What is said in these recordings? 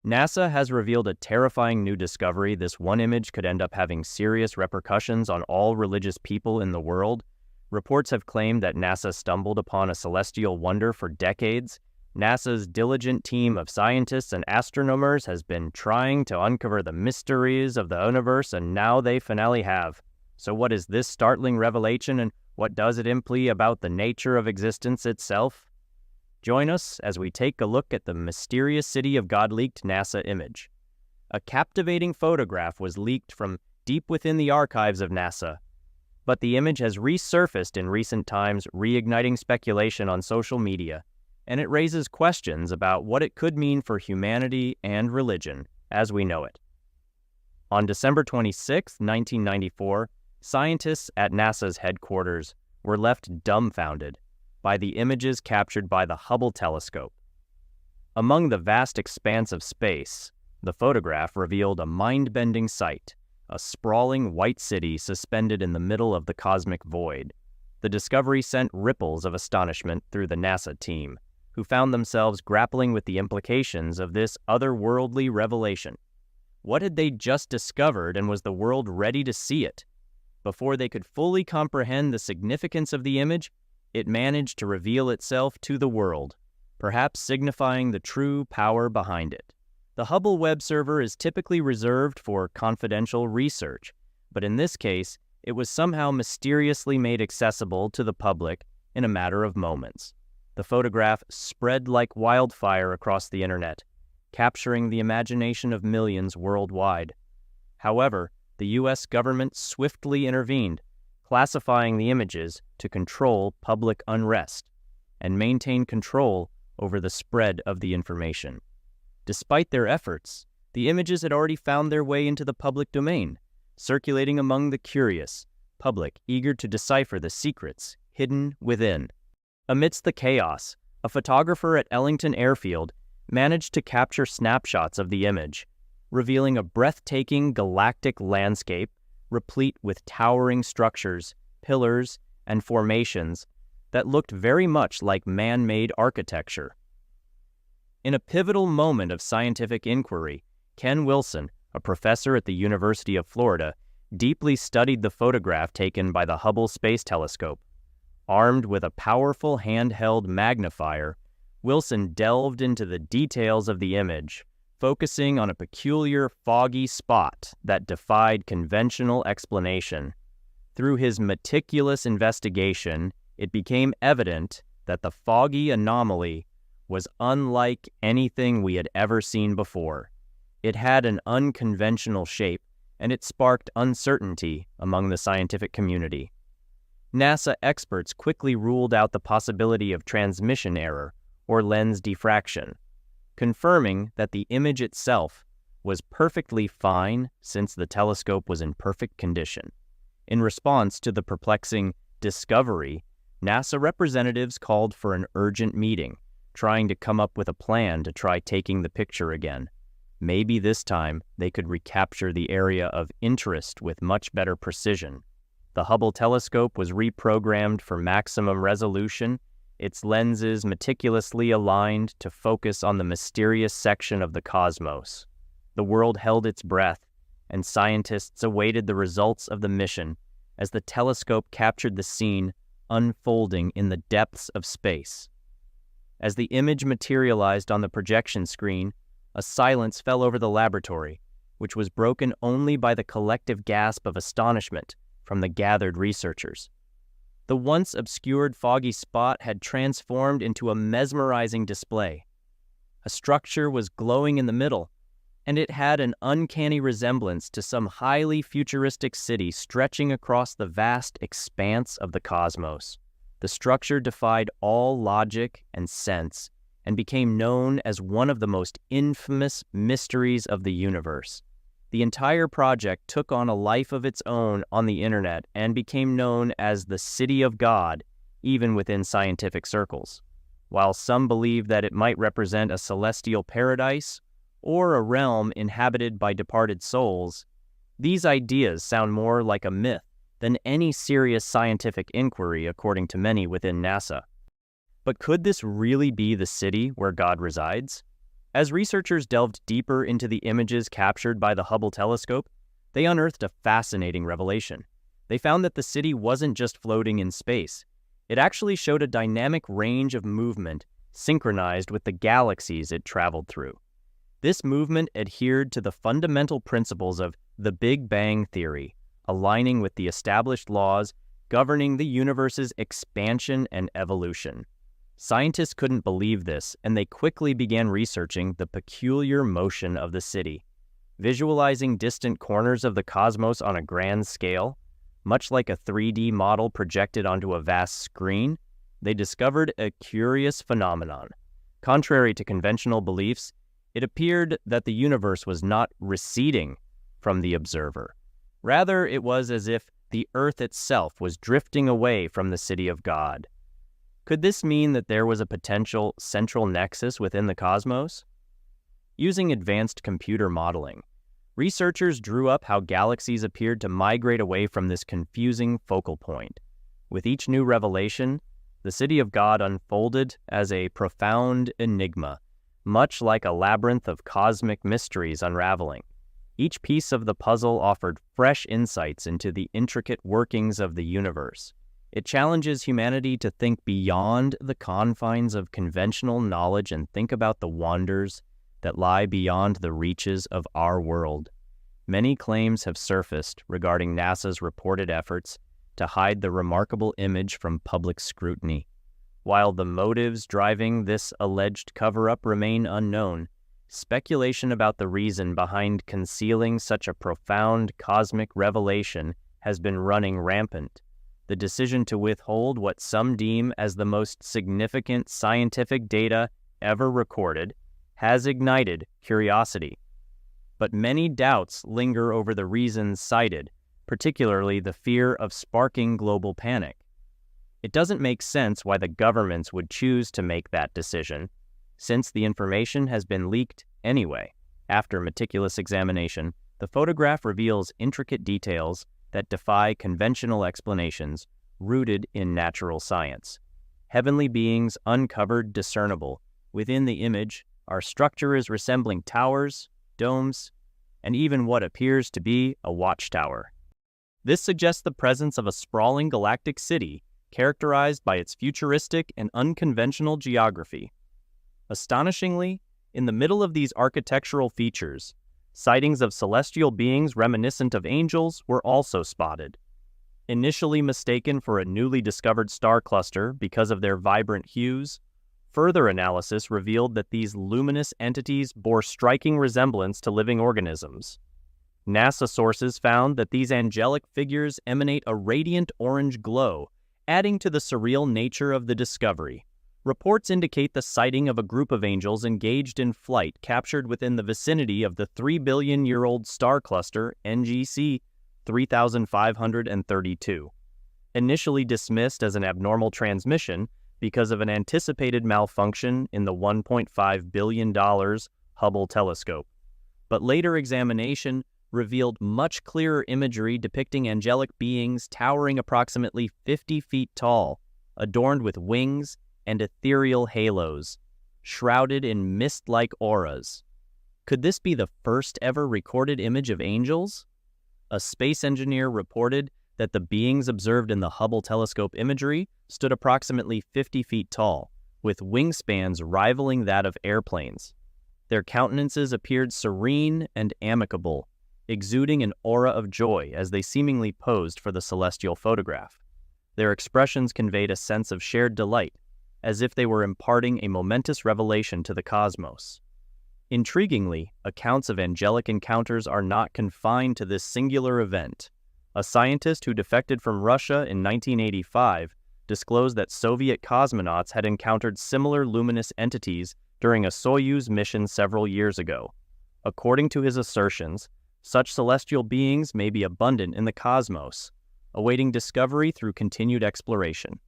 NASA has revealed a terrifying new discovery. This one image could end up having serious repercussions on all religious people in the world. Reports have claimed that NASA stumbled upon a celestial wonder for decades. NASA's diligent team of scientists and astronomers has been trying to uncover the mysteries of the universe, and now they finally have. So what is this startling revelation, and what does it imply about the nature of existence itself? Join us as we take a look at the mysterious City of God leaked NASA image. A captivating photograph was leaked from deep within the archives of NASA, but the image has resurfaced in recent times, reigniting speculation on social media, and it raises questions about what it could mean for humanity and religion as we know it. On December 26, 1994, scientists at NASA's headquarters were left dumbfounded by the images captured by the Hubble telescope. Among the vast expanse of space, the photograph revealed a mind-bending sight, a sprawling white city suspended in the middle of the cosmic void. The discovery sent ripples of astonishment through the NASA team, who found themselves grappling with the implications of this otherworldly revelation. What had they just discovered, and was the world ready to see it? Before they could fully comprehend the significance of the image, it managed to reveal itself to the world, perhaps signifying the true power behind it. The Hubble Web server is typically reserved for confidential research, but in this case, it was somehow mysteriously made accessible to the public in a matter of moments. The photograph spread like wildfire across the internet, capturing the imagination of millions worldwide. However, the U.S. government swiftly intervened, classifying the images to control public unrest and maintain control over the spread of the information. Despite their efforts, the images had already found their way into the public domain, circulating among the curious public eager to decipher the secrets hidden within. Amidst the chaos, a photographer at Ellington Airfield managed to capture snapshots of the image, revealing a breathtaking galactic landscape replete with towering structures, pillars, and formations that looked very much like man-made architecture. In a pivotal moment of scientific inquiry, Ken Wilson, a professor at the University of Florida, deeply studied the photograph taken by the Hubble Space Telescope. Armed with a powerful handheld magnifier, Wilson delved into the details of the image, focusing on a peculiar foggy spot that defied conventional explanation. Through his meticulous investigation, it became evident that the foggy anomaly was unlike anything we had ever seen before. It had an unconventional shape, and it sparked uncertainty among the scientific community. NASA experts quickly ruled out the possibility of transmission error or lens diffraction, confirming that the image itself was perfectly fine since the telescope was in perfect condition. In response to the perplexing discovery, NASA representatives called for an urgent meeting, trying to come up with a plan to try taking the picture again. Maybe this time they could recapture the area of interest with much better precision. The Hubble telescope was reprogrammed for maximum resolution, its lenses meticulously aligned to focus on the mysterious section of the cosmos. The world held its breath, and scientists awaited the results of the mission as the telescope captured the scene unfolding in the depths of space. As the image materialized on the projection screen, a silence fell over the laboratory, which was broken only by the collective gasp of astonishment from the gathered researchers. The once obscured foggy spot had transformed into a mesmerizing display. A structure was glowing in the middle, and it had an uncanny resemblance to some highly futuristic city stretching across the vast expanse of the cosmos. The structure defied all logic and sense and became known as one of the most infamous mysteries of the universe. The entire project took on a life of its own on the internet and became known as the City of God, even within scientific circles. While some believe that it might represent a celestial paradise or a realm inhabited by departed souls, these ideas sound more like a myth than any serious scientific inquiry, according to many within NASA. But could this really be the city where God resides? As researchers delved deeper into the images captured by the Hubble telescope, they unearthed a fascinating revelation. They found that the city wasn't just floating in space. It actually showed a dynamic range of movement synchronized with the galaxies it traveled through. This movement adhered to the fundamental principles of the Big Bang theory, aligning with the established laws governing the universe's expansion and evolution. Scientists couldn't believe this, and they quickly began researching the peculiar motion of the city. Visualizing distant corners of the cosmos on a grand scale, much like a 3D model projected onto a vast screen, they discovered a curious phenomenon. Contrary to conventional beliefs, it appeared that the universe was not receding from the observer. Rather, it was as if the Earth itself was drifting away from the city of God. Could this mean that there was a potential central nexus within the cosmos? Using advanced computer modeling, researchers drew up how galaxies appeared to migrate away from this confusing focal point. With each new revelation, the city of God unfolded as a profound enigma, much like a labyrinth of cosmic mysteries unraveling. Each piece of the puzzle offered fresh insights into the intricate workings of the universe. It challenges humanity to think beyond the confines of conventional knowledge and think about the wonders that lie beyond the reaches of our world. Many claims have surfaced regarding NASA's reported efforts to hide the remarkable image from public scrutiny. While the motives driving this alleged cover-up remain unknown, speculation about the reason behind concealing such a profound cosmic revelation has been running rampant. The decision to withhold what some deem as the most significant scientific data ever recorded has ignited curiosity. But many doubts linger over the reasons cited, particularly the fear of sparking global panic. It doesn't make sense why the governments would choose to make that decision, since the information has been leaked anyway. After meticulous examination, the photograph reveals intricate details that defy conventional explanations rooted in natural science. Heavenly beings uncovered discernible. Within the image are structures resembling towers, domes, and even what appears to be a watchtower. This suggests the presence of a sprawling galactic city characterized by its futuristic and unconventional geography. Astonishingly, in the middle of these architectural features, sightings of celestial beings reminiscent of angels were also spotted. Initially mistaken for a newly discovered star cluster because of their vibrant hues, further analysis revealed that these luminous entities bore striking resemblance to living organisms. NASA sources found that these angelic figures emanate a radiant orange glow, adding to the surreal nature of the discovery. Reports indicate the sighting of a group of angels engaged in flight captured within the vicinity of the 3 billion-year-old star cluster NGC 3532. Initially dismissed as an abnormal transmission because of an anticipated malfunction in the $1.5 billion Hubble telescope. But later examination revealed much clearer imagery depicting angelic beings towering approximately 50 feet tall, adorned with wings and ethereal halos, shrouded in mist-like auras. Could this be the first ever recorded image of angels? A space engineer reported that the beings observed in the Hubble telescope imagery stood approximately 50 feet tall, with wingspans rivaling that of airplanes. Their countenances appeared serene and amicable, exuding an aura of joy as they seemingly posed for the celestial photograph. Their expressions conveyed a sense of shared delight, as if they were imparting a momentous revelation to the cosmos. Intriguingly, accounts of angelic encounters are not confined to this singular event. A scientist who defected from Russia in 1985 disclosed that Soviet cosmonauts had encountered similar luminous entities during a Soyuz mission several years ago. According to his assertions, such celestial beings may be abundant in the cosmos, awaiting discovery through continued exploration.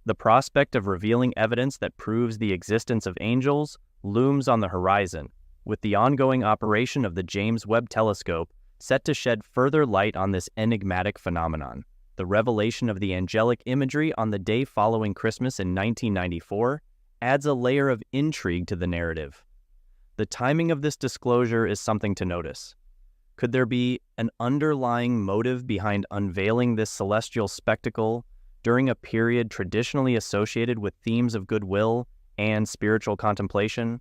The prospect of revealing evidence that proves the existence of angels looms on the horizon, with the ongoing operation of the James Webb Telescope set to shed further light on this enigmatic phenomenon. The revelation of the angelic imagery on the day following Christmas in 1994 adds a layer of intrigue to the narrative. The timing of this disclosure is something to notice. Could there be an underlying motive behind unveiling this celestial spectacle during a period traditionally associated with themes of goodwill and spiritual contemplation?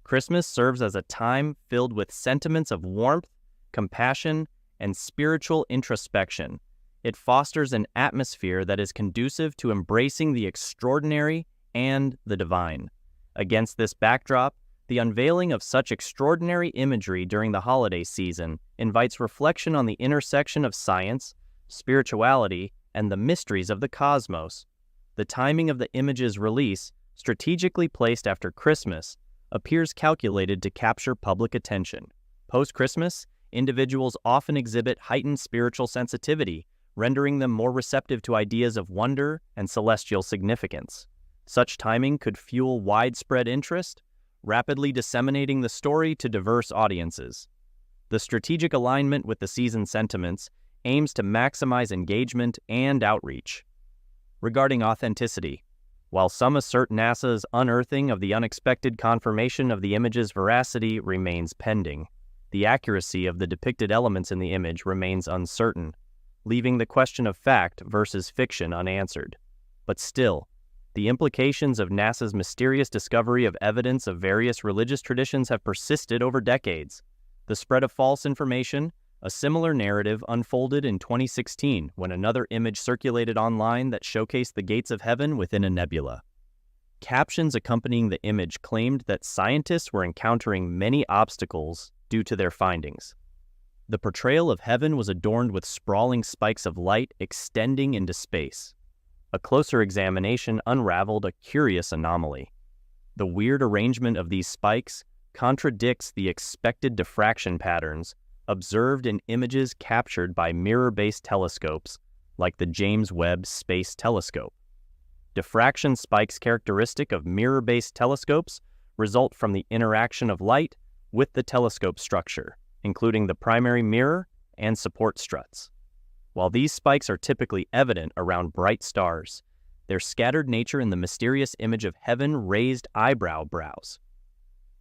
Christmas serves as a time filled with sentiments of warmth, compassion, and spiritual introspection. It fosters an atmosphere that is conducive to embracing the extraordinary and the divine. Against this backdrop, the unveiling of such extraordinary imagery during the holiday season invites reflection on the intersection of science, spirituality, and the mysteries of the cosmos. The timing of the image's release, strategically placed after Christmas, appears calculated to capture public attention. Post-Christmas, individuals often exhibit heightened spiritual sensitivity, rendering them more receptive to ideas of wonder and celestial significance. Such timing could fuel widespread interest, rapidly disseminating the story to diverse audiences. The strategic alignment with the season's sentiments aims to maximize engagement and outreach. Regarding authenticity, while some assert NASA's unearthing of the unexpected confirmation of the image's veracity remains pending, the accuracy of the depicted elements in the image remains uncertain, leaving the question of fact versus fiction unanswered. But still, the implications of NASA's mysterious discovery of evidence of various religious traditions have persisted over decades. The spread of false information, a similar narrative unfolded in 2016 when another image circulated online that showcased the gates of heaven within a nebula. Captions accompanying the image claimed that scientists were encountering many obstacles due to their findings. The portrayal of heaven was adorned with sprawling spikes of light extending into space. A closer examination unraveled a curious anomaly. The weird arrangement of these spikes contradicts the expected diffraction patterns observed in images captured by mirror-based telescopes like the James Webb Space Telescope. Diffraction spikes characteristic of mirror-based telescopes result from the interaction of light with the telescope structure, including the primary mirror and support struts. While these spikes are typically evident around bright stars, their scattered nature in the mysterious image of heaven raised eyebrow brows.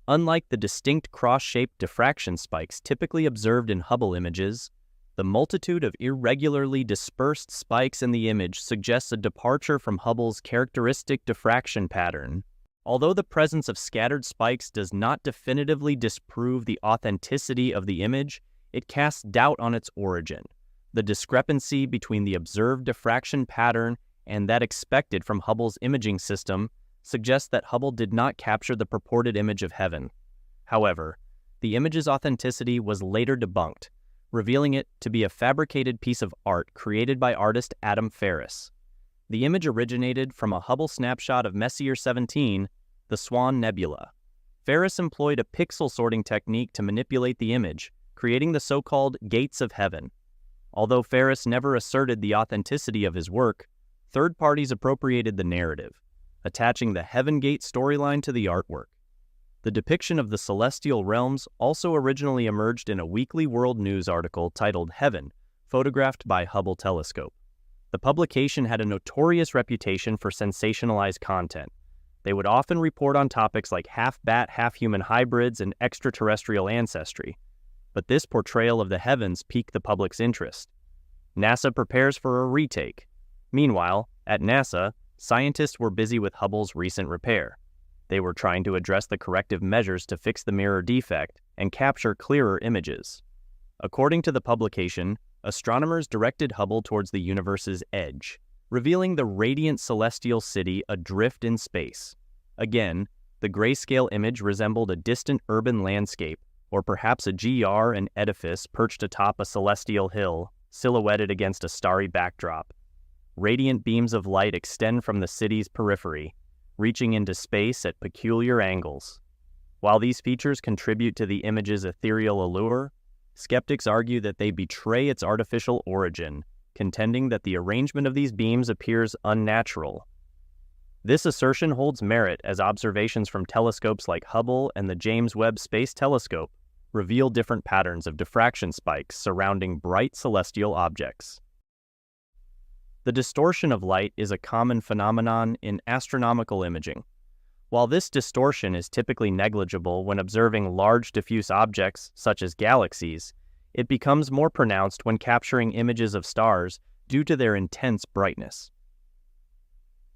Unlike the distinct cross-shaped diffraction spikes typically observed in Hubble images, the multitude of irregularly dispersed spikes in the image suggests a departure from Hubble's characteristic diffraction pattern. Although the presence of scattered spikes does not definitively disprove the authenticity of the image, it casts doubt on its origin. The discrepancy between the observed diffraction pattern and that expected from Hubble's imaging system suggests that Hubble did not capture the purported image of heaven. However, the image's authenticity was later debunked, revealing it to be a fabricated piece of art created by artist Adam Ferris. The image originated from a Hubble snapshot of Messier 17, the Swan Nebula. Ferris employed a pixel sorting technique to manipulate the image, creating the so-called gates of heaven. Although Ferris never asserted the authenticity of his work, third parties appropriated the narrative, attaching the Heaven Gate storyline to the artwork. The depiction of the celestial realms also originally emerged in a weekly world news article titled Heaven, photographed by Hubble Telescope. The publication had a notorious reputation for sensationalized content. They would often report on topics like half-bat, half-human hybrids and extraterrestrial ancestry. But this portrayal of the heavens piqued the public's interest. NASA prepares for a retake. Meanwhile, at NASA, scientists were busy with Hubble's recent repair. They were trying to address the corrective measures to fix the mirror defect and capture clearer images. According to the publication, astronomers directed Hubble towards the universe's edge, revealing the radiant celestial city adrift in space. Again, the grayscale image resembled a distant urban landscape, or perhaps a GR and edifice perched atop a celestial hill, silhouetted against a starry backdrop. Radiant beams of light extend from the city's periphery, reaching into space at peculiar angles. While these features contribute to the image's ethereal allure, skeptics argue that they betray its artificial origin, contending that the arrangement of these beams appears unnatural. This assertion holds merit as observations from telescopes like Hubble and the James Webb Space Telescope reveal different patterns of diffraction spikes surrounding bright celestial objects. The distortion of light is a common phenomenon in astronomical imaging. While this distortion is typically negligible when observing large diffuse objects such as galaxies, it becomes more pronounced when capturing images of stars due to their intense brightness.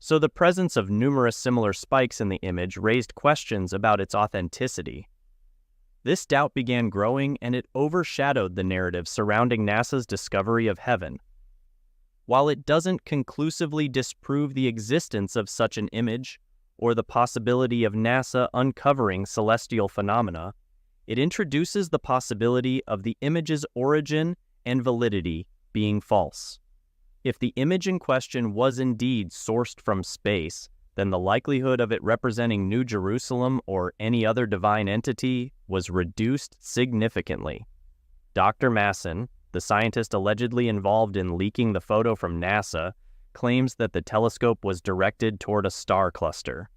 So the presence of numerous similar spikes in the image raised questions about its authenticity. This doubt began growing, and it overshadowed the narrative surrounding NASA's discovery of heaven. While it doesn't conclusively disprove the existence of such an image or the possibility of NASA uncovering celestial phenomena, it introduces the possibility of the image's origin and validity being false. If the image in question was indeed sourced from space, then the likelihood of it representing New Jerusalem or any other divine entity was reduced significantly. Dr. Masson, the scientist allegedly involved in leaking the photo from NASA, claims that the telescope was directed toward a star cluster.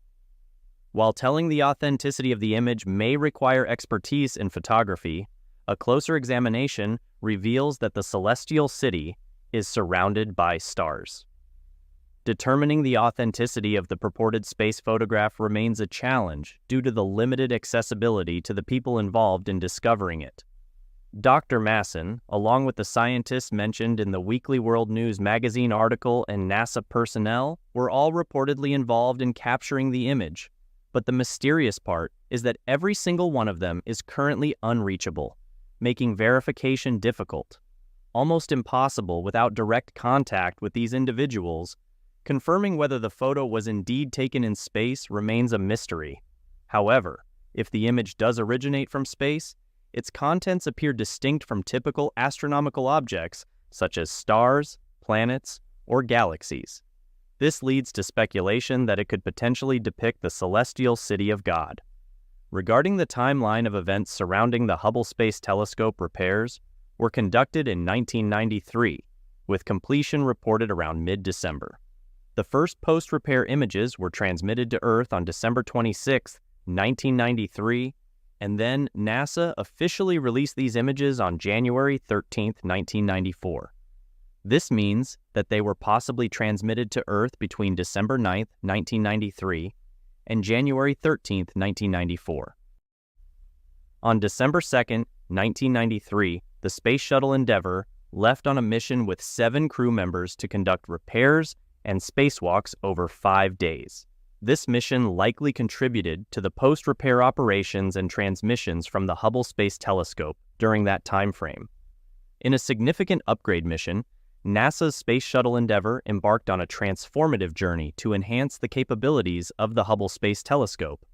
While telling the authenticity of the image may require expertise in photography, a closer examination reveals that the celestial city is surrounded by stars. Determining the authenticity of the purported space photograph remains a challenge due to the limited accessibility to the people involved in discovering it. Dr. Masson, along with the scientists mentioned in the Weekly World News magazine article and NASA personnel, were all reportedly involved in capturing the image, but the mysterious part is that every single one of them is currently unreachable, making verification difficult, almost impossible without direct contact with these individuals. Confirming whether the photo was indeed taken in space remains a mystery. However, if the image does originate from space, its contents appear distinct from typical astronomical objects such as stars, planets, or galaxies. This leads to speculation that it could potentially depict the celestial city of God. Regarding the timeline of events surrounding the Hubble Space Telescope repairs, were conducted in 1993, with completion reported around mid-December. The first post-repair images were transmitted to Earth on December 26, 1993, and then NASA officially released these images on January 13, 1994. This means that they were possibly transmitted to Earth between December 9, 1993, and January 13, 1994. On December 2, 1993, the Space Shuttle Endeavour left on a mission with 7 crew members to conduct repairs and spacewalks over 5 days. This mission likely contributed to the post-repair operations and transmissions from the Hubble Space Telescope during that time frame. In a significant upgrade mission, NASA's Space Shuttle Endeavour embarked on a transformative journey to enhance the capabilities of the Hubble Space Telescope.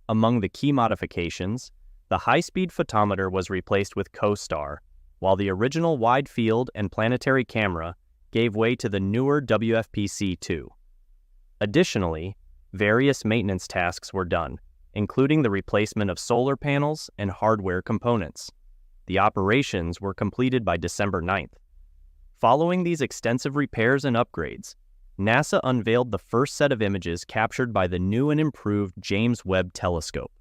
Among the key modifications, the high-speed photometer was replaced with CoStar, while the original wide-field and planetary camera gave way to the newer WFPC-2. Additionally, various maintenance tasks were done, including the replacement of solar panels and hardware components. The operations were completed by December 9th. Following these extensive repairs and upgrades, NASA unveiled the first set of images captured by the new and improved James Webb Telescope.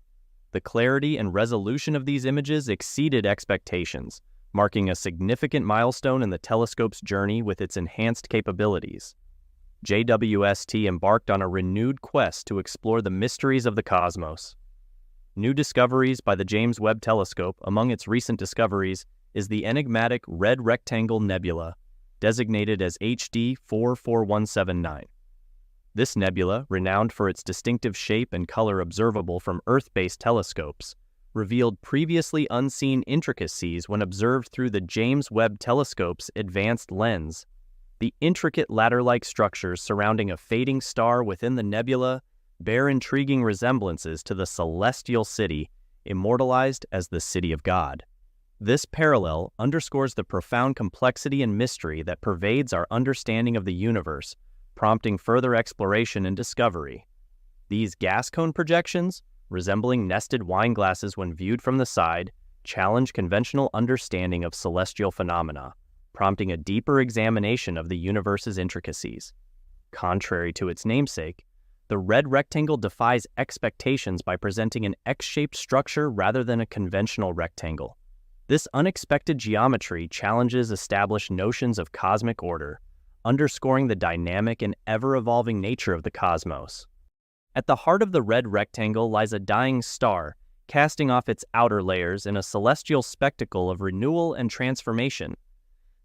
The clarity and resolution of these images exceeded expectations, marking a significant milestone in the telescope's journey with its enhanced capabilities. JWST embarked on a renewed quest to explore the mysteries of the cosmos. New discoveries by the James Webb Telescope. Among its recent discoveries is the enigmatic Red Rectangle Nebula, designated as HD 44179. This nebula, renowned for its distinctive shape and color observable from Earth-based telescopes, revealed previously unseen intricacies when observed through the James Webb Telescope's advanced lens. The intricate ladder-like structures surrounding a fading star within the nebula bear intriguing resemblances to the celestial city, immortalized as the City of God. This parallel underscores the profound complexity and mystery that pervades our understanding of the universe, prompting further exploration and discovery. These gas cone projections, resembling nested wine glasses when viewed from the side, challenge conventional understanding of celestial phenomena, prompting a deeper examination of the universe's intricacies. Contrary to its namesake, the red rectangle defies expectations by presenting an X-shaped structure rather than a conventional rectangle. This unexpected geometry challenges established notions of cosmic order, underscoring the dynamic and ever-evolving nature of the cosmos. At the heart of the red rectangle lies a dying star, casting off its outer layers in a celestial spectacle of renewal and transformation.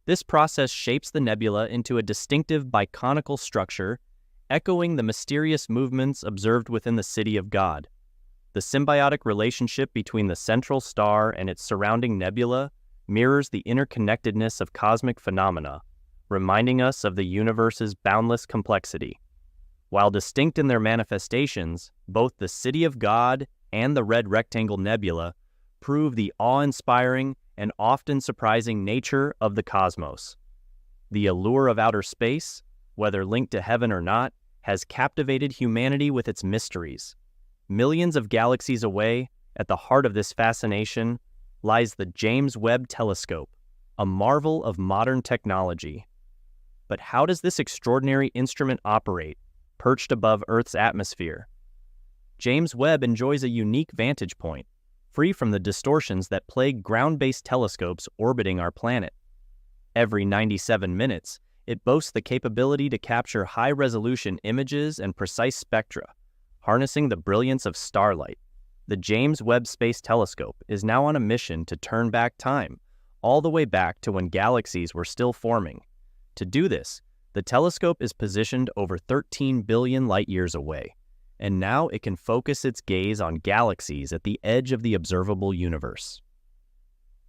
This process shapes the nebula into a distinctive biconical structure, echoing the mysterious movements observed within the city of God. The symbiotic relationship between the central star and its surrounding nebula mirrors the interconnectedness of cosmic phenomena, reminding us of the universe's boundless complexity. While distinct in their manifestations, both the City of God and the Red Rectangle Nebula prove the awe-inspiring and often surprising nature of the cosmos. The allure of outer space, whether linked to heaven or not, has captivated humanity with its mysteries. Millions of galaxies away, at the heart of this fascination, lies the James Webb Telescope, a marvel of modern technology. But how does this extraordinary instrument operate, perched above Earth's atmosphere? James Webb enjoys a unique vantage point, free from the distortions that plague ground-based telescopes orbiting our planet. Every 97 minutes, it boasts the capability to capture high-resolution images and precise spectra, harnessing the brilliance of starlight. The James Webb Space Telescope is now on a mission to turn back time, all the way back to when galaxies were still forming. To do this, the telescope is positioned over 13 billion light-years away, and now it can focus its gaze on galaxies at the edge of the observable universe.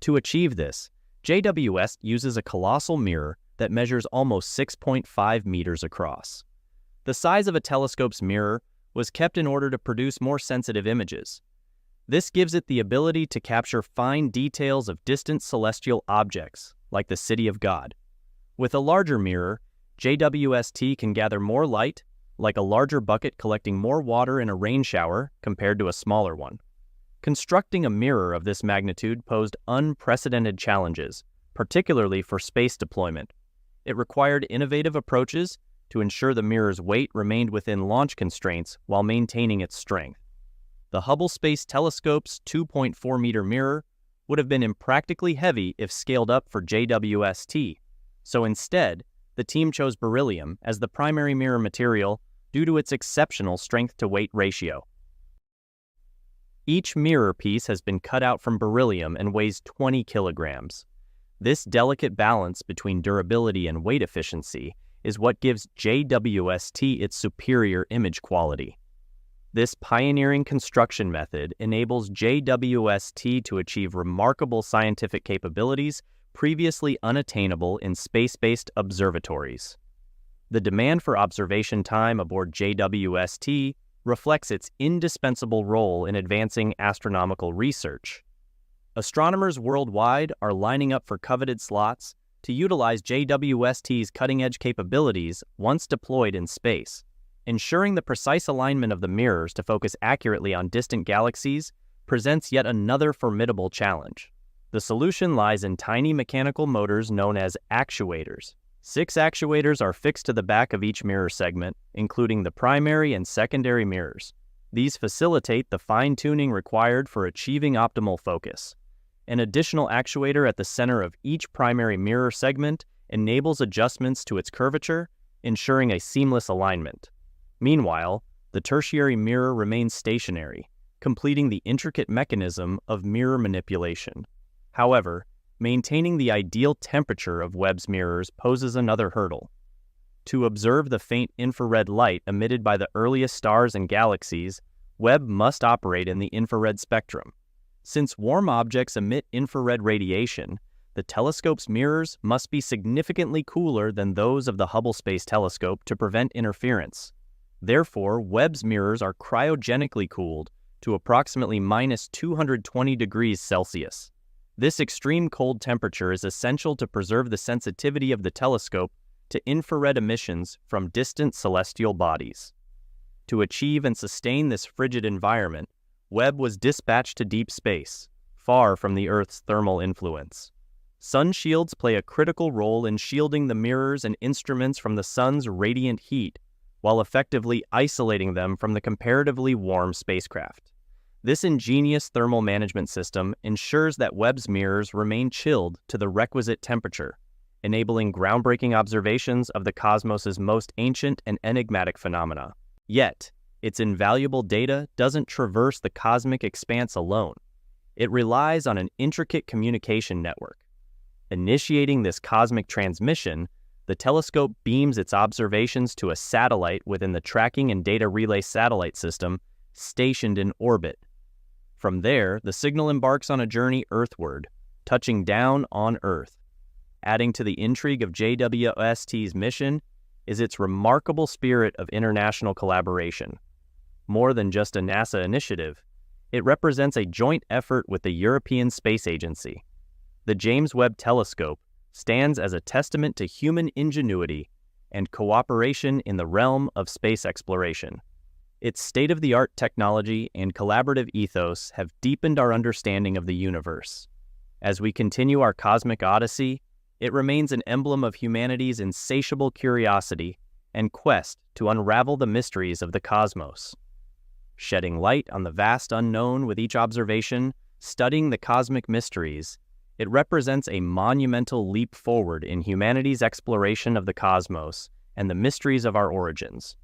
To achieve this, JWS uses a colossal mirror that measures almost 6.5 meters across. The size of a telescope's mirror was kept in order to produce more sensitive images. This gives it the ability to capture fine details of distant celestial objects, like the City of God. With a larger mirror, JWST can gather more light, like a larger bucket collecting more water in a rain shower compared to a smaller one. Constructing a mirror of this magnitude posed unprecedented challenges, particularly for space deployment. It required innovative approaches to ensure the mirror's weight remained within launch constraints while maintaining its strength. The Hubble Space Telescope's 2.4-meter mirror would have been impractically heavy if scaled up for JWST, so instead, the team chose beryllium as the primary mirror material due to its exceptional strength-to-weight ratio. Each mirror piece has been cut out from beryllium and weighs 20 kilograms. This delicate balance between durability and weight efficiency is what gives JWST its superior image quality. This pioneering construction method enables JWST to achieve remarkable scientific capabilities previously unattainable in space-based observatories. The demand for observation time aboard JWST reflects its indispensable role in advancing astronomical research. Astronomers worldwide are lining up for coveted slots to utilize JWST's cutting-edge capabilities once deployed in space. Ensuring the precise alignment of the mirrors to focus accurately on distant galaxies presents yet another formidable challenge. The solution lies in tiny mechanical motors known as actuators. 6 actuators are fixed to the back of each mirror segment, including the primary and secondary mirrors. These facilitate the fine-tuning required for achieving optimal focus. An additional actuator at the center of each primary mirror segment enables adjustments to its curvature, ensuring a seamless alignment. Meanwhile, the tertiary mirror remains stationary, completing the intricate mechanism of mirror manipulation. However, maintaining the ideal temperature of Webb's mirrors poses another hurdle. To observe the faint infrared light emitted by the earliest stars and galaxies, Webb must operate in the infrared spectrum. Since warm objects emit infrared radiation, the telescope's mirrors must be significantly cooler than those of the Hubble Space Telescope to prevent interference. Therefore, Webb's mirrors are cryogenically cooled to approximately minus 220 degrees Celsius. This extreme cold temperature is essential to preserve the sensitivity of the telescope to infrared emissions from distant celestial bodies. To achieve and sustain this frigid environment, Webb was dispatched to deep space, far from the Earth's thermal influence. Sun shields play a critical role in shielding the mirrors and instruments from the sun's radiant heat, while effectively isolating them from the comparatively warm spacecraft. This ingenious thermal management system ensures that Webb's mirrors remain chilled to the requisite temperature, enabling groundbreaking observations of the cosmos's most ancient and enigmatic phenomena. Yet, its invaluable data doesn't traverse the cosmic expanse alone. It relies on an intricate communication network. Initiating this cosmic transmission, the telescope beams its observations to a satellite within the Tracking and Data Relay Satellite System stationed in orbit. From there, the signal embarks on a journey earthward, touching down on Earth. Adding to the intrigue of JWST's mission is its remarkable spirit of international collaboration. More than just a NASA initiative, it represents a joint effort with the European Space Agency. The James Webb Telescope stands as a testament to human ingenuity and cooperation in the realm of space exploration. Its state-of-the-art technology and collaborative ethos have deepened our understanding of the universe. As we continue our cosmic odyssey, it remains an emblem of humanity's insatiable curiosity and quest to unravel the mysteries of the cosmos. Shedding light on the vast unknown with each observation, studying the cosmic mysteries, it represents a monumental leap forward in humanity's exploration of the cosmos and the mysteries of our origins.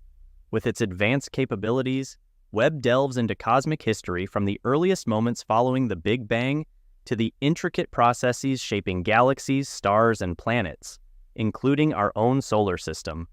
With its advanced capabilities, Webb delves into cosmic history from the earliest moments following the Big Bang to the intricate processes shaping galaxies, stars, and planets, including our own solar system.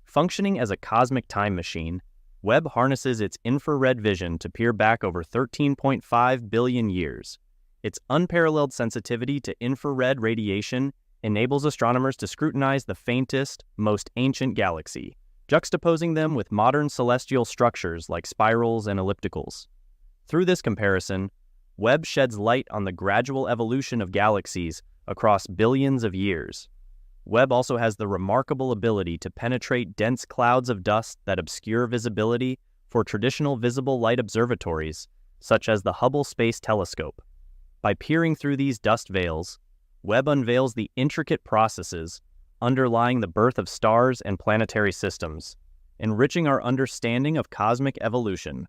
Functioning as a cosmic time machine, Webb harnesses its infrared vision to peer back over 13.5 billion years. Its unparalleled sensitivity to infrared radiation enables astronomers to scrutinize the faintest, most ancient galaxy, juxtaposing them with modern celestial structures like spirals and ellipticals. Through this comparison, Webb sheds light on the gradual evolution of galaxies across billions of years. Webb also has the remarkable ability to penetrate dense clouds of dust that obscure visibility for traditional visible light observatories, such as the Hubble Space Telescope. By peering through these dust veils, Webb unveils the intricate processes underlying the birth of stars and planetary systems, enriching our understanding of cosmic evolution.